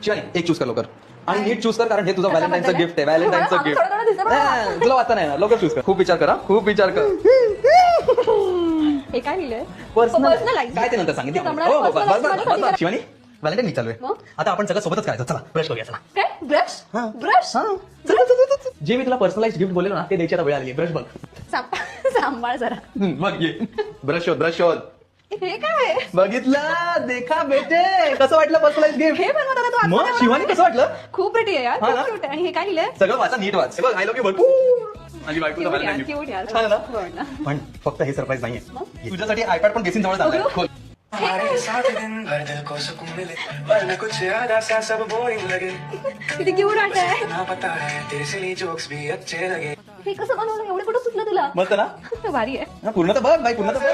शिवानी एक चूज कर लवकर आणि नीट चूज कर, कारण हे तुझं व्हॅलेंटाईनचं गिफ्ट आहे. व्हॅलेंटाईनचं गिफ्ट तुला वाचता नाही ना, लवकर चूज कर. खूप विचार करा, खूप विचार कर. हे काय लिहिलंय? पर्सनलाइज काय ते नंतर सांगितलं. हो हो, बस बस बस बस. शिवानी व्हॅलेंटाईन वीक चालू आहे. मग? आता आपण सगळं सोबतच करायचं. चला ब्रश करूया. चला काय ब्रश? हा. ब्रश जे मी तुला पर्सनलाइज गिफ्ट बोललो ना ते द्यायची आता वेळ आली. ब्रश बघ. सांभाळ जरा. बघ ये ब्रश शोध, ब्रश शोध. हे काय? बघितलं, देखा बेटे, कसं वाटलं पर्सनलाइज गिफ्ट? हे पण मला तू मग शिवानी कसं वाटलं? खूप प्रिटी आहे यार, हा ना? खूप cute आहे. आणि हे काय लिहिलंय? सगळं वाचा, नीट वाच. हे बघ, आय लव्ह यू भरपूर. माझी बायकोचा Cute यार, व्हॅलेंटाईन cute यार. गिफ्ट. छान आहे हो ना? ना. पण फक्त हे सरप्राईज नाहीये. तुझ्यासाठी आयपॅड पण बेसिन जवळ चाललाय. खोल. हमारे साथ दिन भर दिल को सुकून मिले, वरना कुछ आधा सा सब बोरिंग लगे. किती क्यूट वाटतंय. इतना पता है तेरे सिली जोक्स भी अच्छे लगे. हे कसं बनवलं? एवढं कुठं सुचलं तुला? मस्त ना? भारी आहे. पूर्ण तर बघ बाई, पूर्ण तर बघ.